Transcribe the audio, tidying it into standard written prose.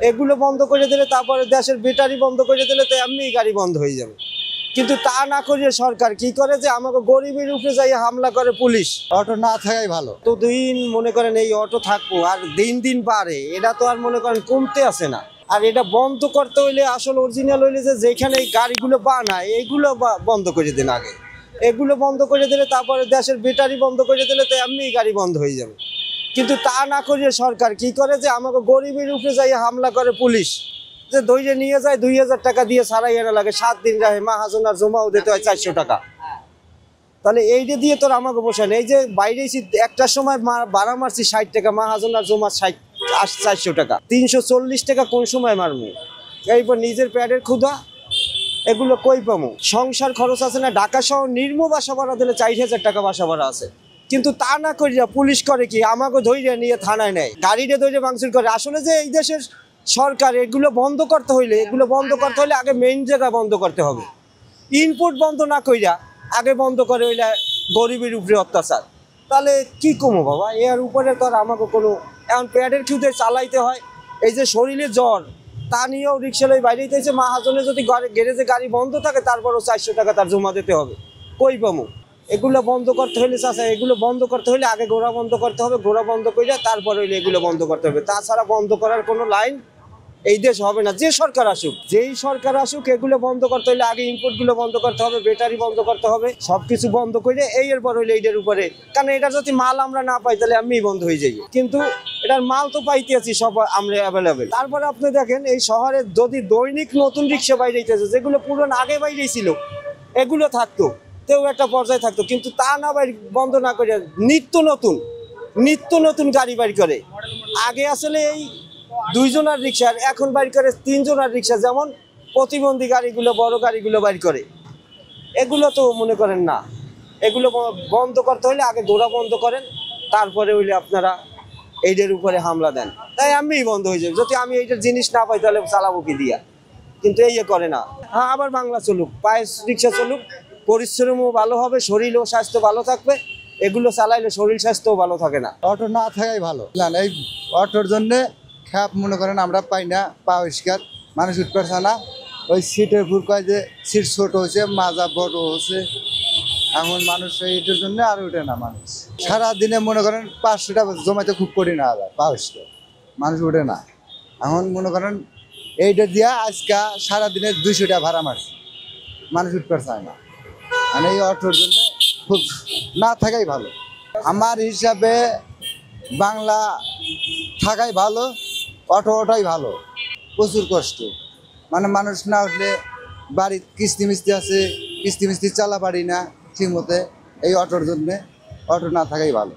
এগুলো বন্ধ করে দিলে তারপরে দেশের ব্যাটারি বন্ধ করে দিলে তো এমনি গাড়ি বন্ধ হয়ে যাবে। কিন্তু তা না করিয়ে সরকার কি করে যে আমাকে গরিবের উপরে যাই হামলা করে পুলিশ। অটো না থাকাই ভালো। তো দিন মনে করেন এই অটো থাকবো আর দিন দিন বাড়ে, এটা তো আর মনে করেন কমতে আসে না। আর এটা বন্ধ করতে হইলে আসলে অরিজিনাল হইলে যেখানে এই গাড়িগুলো বানায় এইগুলো বন্ধ করে দিন আগে। এগুলো বন্ধ করে দিলে তারপরে দেশের ব্যাটারি বন্ধ করে দিলে তো এমনি গাড়ি বন্ধ হয়ে যাবে। কিন্তু তা না করিয়ে সরকার কি করে যে আমাকে গরিবের উপরে যাই হামলা করে পুলিশ, যে ধৈর্য নিয়ে যায় 2000 টাকা দিয়ে ছাড়াই এনে লাগে, 7 দিন রাহে মাহাজনার জমাও দিতে হয় 400 টাকা। তাহলে এইটা দিয়ে তোর আমাকে বসান। এই যে বাইরে একটার সময় ভাড়া মারছি 60 টাকা, মাহাজনার জমা 400 টাকা, 340 টাকা কোন সময় মারমু? এইবার নিজের প্যাডের ক্ষুধা, এগুলো কই পামু? সংসার খরচ আছে না, ঢাকা শহর নির্ম বাসা ভাড়া দিলে 4000 টাকা বাসা ভাড়া আছে। কিন্তু তা না করিয়া পুলিশ করে কি আমাকে ধৈর্য নিয়ে থানায় নেয়, গাড়িতে ধৈর্য ভাঙচুর করে। আসলে যে এই দেশের সরকার এগুলো বন্ধ করতে হইলে আগে মেইন জায়গা বন্ধ করতে হবে। ইনপুট বন্ধ না কইরা আগে বন্ধ করে হইলে গরিবের উপরে অত্যাচার, তাহলে কি কমো বাবা? এর উপরে তো আর আমাকে কোনো এখন প্যাডের ক্ষুদে চালাইতে হয়। এই যে শরীরে জ্বর, তা নিয়েও রিক্সালয় বাইরে দিতেছে, মাহাজনে যদি গ্যারেজে গাড়ি বন্ধ থাকে তারপরও 400 টাকা তার জমা দিতে হবে, কই পামো? এগুলো বন্ধ করতে হলে চাচা, এগুলো বন্ধ করতে হলে আগে ঘোড়া বন্ধ করতে হবে, ঘোড়া বন্ধ করে তারপরে হইলে এগুলো বন্ধ করতে হবে। তাছাড়া বন্ধ করার কোনো লাইন এই দেশ হবে না। যে সরকার আসুক, যেই সরকার আসুক, এগুলো বন্ধ করতে হলে আগে ইনপুটগুলো বন্ধ করতে হবে, ব্যাটারি বন্ধ করতে হবে, সবকিছু বন্ধ করে এরপর হইলে এইটার উপরে। কারণ এটা যদি মাল আমরা না পাই তাহলে আমি বন্ধ হয়ে যাই। কিন্তু এটার মাল তো পাইতে আছি সব আমরা অ্যাভেলেবেল। তারপরে আপনি দেখেন এই শহরে যদি দৈনিক নতুন রিক্সা বাইরে যেতেছে, যেগুলো পুরনো আগে বাইরেই ছিল এগুলো থাকতো, তেও একটা পর্যায়ে থাকতো। কিন্তু তা না বন্ধ না করে নিত্য নতুন গাড়ি বাইর করে। আগে আসলে এই 2 জনের রিক্সা, এখন বাইর করে 3 জনের রিক্সা, যেমন প্রতিবন্ধী গাড়িগুলো, বড় গাড়িগুলো বাইর করে। এগুলো তো মনে করেন না, এগুলো বন্ধ করতে হলে আগে ঘোড়া বন্ধ করেন, তারপরে হইলে আপনারা এইটার উপরে হামলা দেন, তাই আমি বন্ধ হয়ে যাবে। যদি আমি এইটার জিনিস না পাই তাহলে চালাবো কি দিয়া? কিন্তু এই করে না। হ্যাঁ, আবার বাংলা চলুক, পায়ের রিক্সা চলুক, পরিশ্রমও ভালো হবে, শরীর ও স্বাস্থ্য ভালো থাকবে। এগুলো চালাইলে শরীর স্বাস্থ্যও ভালো থাকে না। অটো না থাকাই ভালো। এই অটোর জন্যে খ্যাপ মনে করেন আমরা পাই না, পা পরিষ্কার মানুষ উঠতে পারছে না। ওই সিটের উপর কয় যে সিট ছোট হয়েছে, মাজা বড় হচ্ছে, এখন মানুষ এইটার জন্য আর উঠে না। মানুষ সারাদিনে মনে করেন 500 টাকা জমাইতে খুব কঠিন না, পা পরিষ্কার মানুষ উঠে না। এখন মনে করেন এইটা দিয়া আজকে সারাদিনে 200 টাকা ভাড়া মারছে, মানুষ উঠতে পারছে না। মানে এই অটোর জন্য খুব না থাকাই ভালো। আমার হিসাবে বাংলা থাকাই ভালো, অটোটাই ভালো। প্রচুর কষ্ট, মানে মানুষ না উঠলে বাড়ির কিস্তি মিস্তি আছে, কিস্তি মিস্তি চালা পারি না ঠিক মতে। এই অটোর জন্যে অটো না থাকাই ভালো।